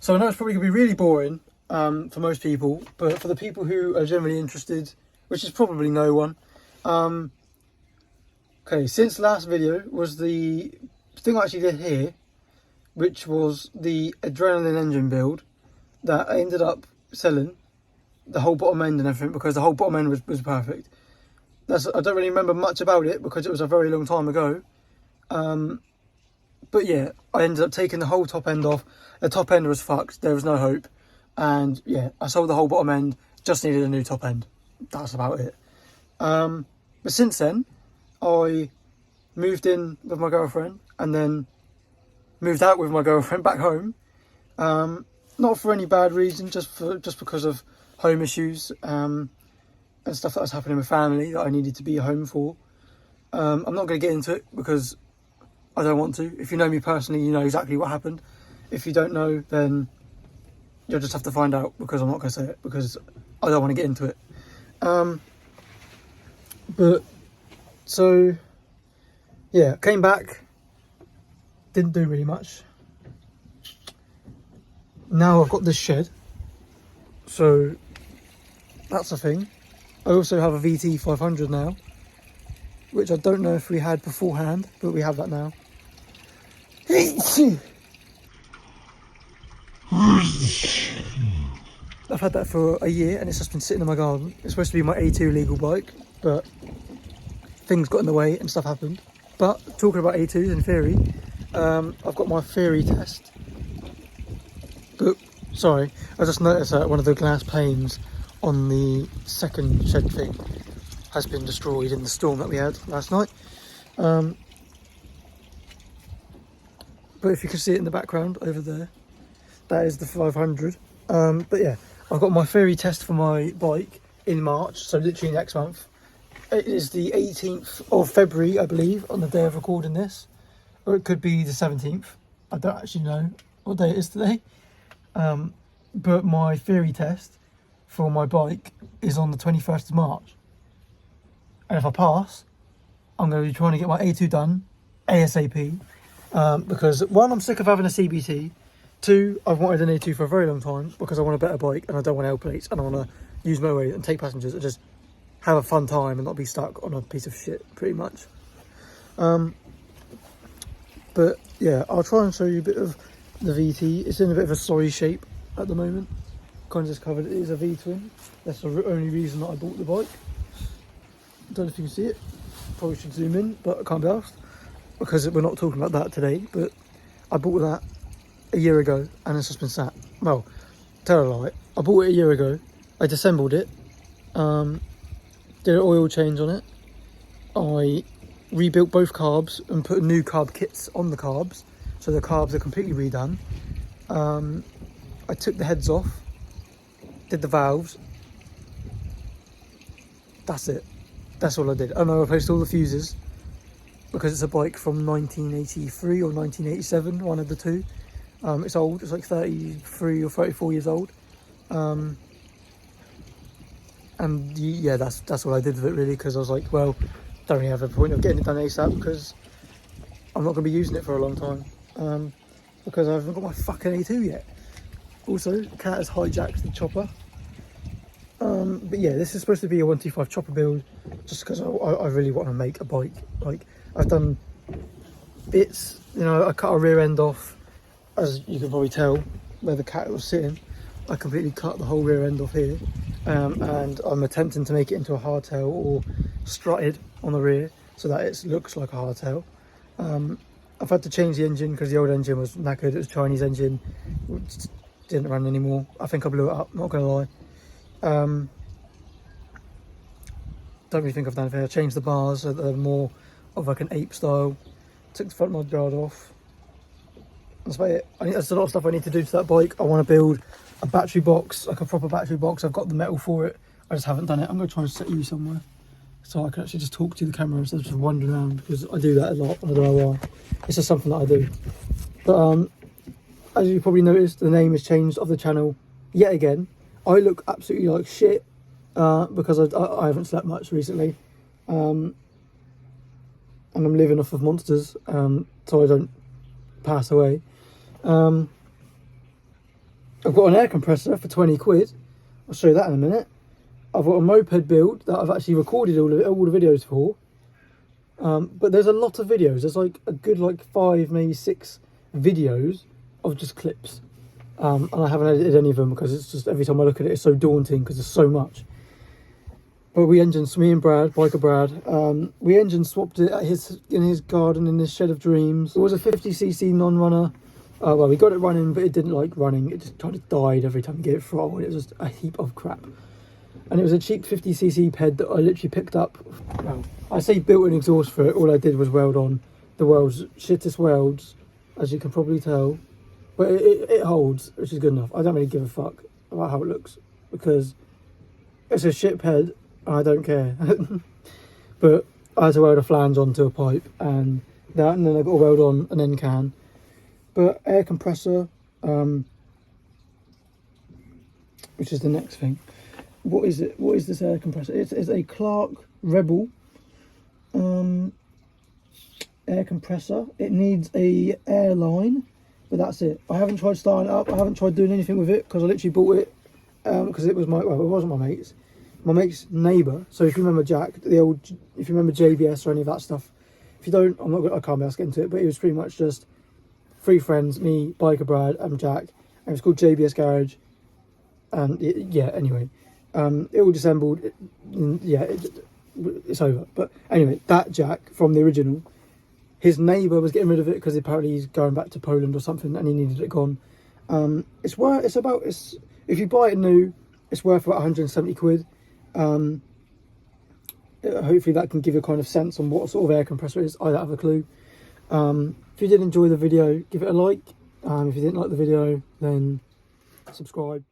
So I know it's probably going to be really boring for most people, but for the people who are generally interested, which is probably no one. Okay, since last video was the thing I actually did here, which was the adrenaline engine build that I ended up selling the whole bottom end and everything because the whole bottom end was perfect. I don't really remember much about it because it was a very long time ago. But yeah, I ended up taking the whole top end off. The top end was fucked. There was no hope. And yeah, I sold the whole bottom end. Just needed a new top end. That's about it. But since then, I moved in with my girlfriend and then moved out with my girlfriend back home. Not for any bad reason, just because of home issues and stuff that was happening with family that I needed to be home for. I'm not going to get into it because I don't want to. If you know me personally, you know exactly what happened. If you don't know, then you'll just have to find out because I'm not going to say it because I don't want to get into it. But so yeah, came back, didn't do really much. Now I've got this shed, so that's a thing. I also have a VT 500 now, which I don't know if we had beforehand, but we have that now. I've had that for a year and it's just been sitting in my garden. It's supposed to be my A2 legal bike, but things got in the way and stuff happened. But talking about A2s in theory, I've got my theory test. But sorry, I just noticed that one of the glass panes on the second shed thing has been destroyed in the storm that we had last night. But if you can see it in the background over there, that is the 500. But yeah, I've got my theory test for my bike in March, so literally next month. It is the 18th of February, I believe, on the day of recording this. Or it could be the 17th. I don't actually know what day it is today. But my theory test for my bike is on the 21st of March. And if I pass, I'm going to be trying to get my A2 done ASAP. Because one, I'm sick of having a CBT. Two, I've wanted an A2 for a very long time because I want a better bike and I don't want L plates and I want to use motorway and take passengers and just have a fun time and not be stuck on a piece of shit, pretty much. But yeah, I'll try and show you a bit of the VT. It's in a bit of a sorry shape at the moment. Kind of just covered it is a V-twin. That's the only reason that I bought the bike. Don't know if you can see it. Probably should zoom in, but I can't be asked because we're not talking about that today. But I bought that a year ago and it's just been sat. Well, tell a lie. I bought it a year ago. I disassembled it. Did an oil change on it. I rebuilt both carbs and put new carb kits on the carbs, so the carbs are completely redone. I took the heads off, did the valves. That's it. That's all I did. And I replaced all the fuses because it's a bike from 1983 or 1987, one of the two. It's old. It's like 33 or 34 years old. And yeah, that's what I did with it really, because I was like, well, don't really have a point of getting it done ASAP because I'm not going to be using it for a long time. Because I haven't got my fucking A2 yet. Also, Cat has hijacked the chopper. But yeah, this is supposed to be a 125 chopper build, just because I really want to make a bike. Like, I've done bits, you know, I cut a rear end off, as you can probably tell where the Cat was sitting. I completely cut the whole rear end off here. And I'm attempting to make it into a hardtail or strutted on the rear so that it looks like a hardtail. I've had to change the engine because the old engine was knackered. It was a Chinese engine, which didn't run anymore. I think I blew it up, not gonna lie. Don't really think I've done anything. I changed the bars so that they're more of like an ape style. Took the front mud guard off. That's about it. There's a lot of stuff I need to do to that bike. I want to build a battery box, like a proper battery box. I've got the metal for it. I just haven't done it. I'm going to try and set you somewhere so I can actually just talk to the camera instead of just wandering around, because I do that a lot. I don't know why. It's just something that I do. But as you probably noticed, the name has changed of the channel yet again. I look absolutely like shit because I haven't slept much recently. And I'm living off of monsters so I don't pass away. I've got an air compressor for 20 quid. I'll show you that in a minute. I've got a moped build that I've actually recorded all the videos for. But there's a lot of videos. There's like a good 5, maybe 6 videos of just clips. And I haven't edited any of them because it's just every time I look at it, it's so daunting because there's so much. But me and Brad, Biker Brad, we engine swapped it in his garden in his shed of dreams. It was a 50cc non-runner. Well, we got it running, but it didn't like running. It just kind of died every time you gave it throttle. It was just a heap of crap. And it was a cheap 50cc ped that I literally picked up. Well, I say built an exhaust for it. All I did was weld on the world's shittest welds, as you can probably tell. But it holds, which is good enough. I don't really give a fuck about how it looks because it's a shit ped. I don't care. But I had to weld a flange onto a pipe and then I got to weld on an end can. But air compressor, which is the next thing. What is it? What is this air compressor? It's a Clark Rebel air compressor. It needs a air line, but that's it. I haven't tried starting it up. I haven't tried doing anything with it because I literally bought it because it was it wasn't my mate's neighbour. So if you remember Jack, if you remember JBS or any of that stuff, if you don't, I can't be asked to get into it, but it was pretty much just 3 friends, me, Biker Brad and Jack, and it was called JBS Garage. And anyway, it all disassembled. It's over. But anyway, that Jack from the original, his neighbour was getting rid of it because apparently he's going back to Poland or something and he needed it gone. If you buy it new, it's worth about 170 quid. Hopefully that can give you a kind of sense on what sort of air compressor it is. I don't have a clue. If you did enjoy the video, give it a like. If you didn't like the video, then subscribe.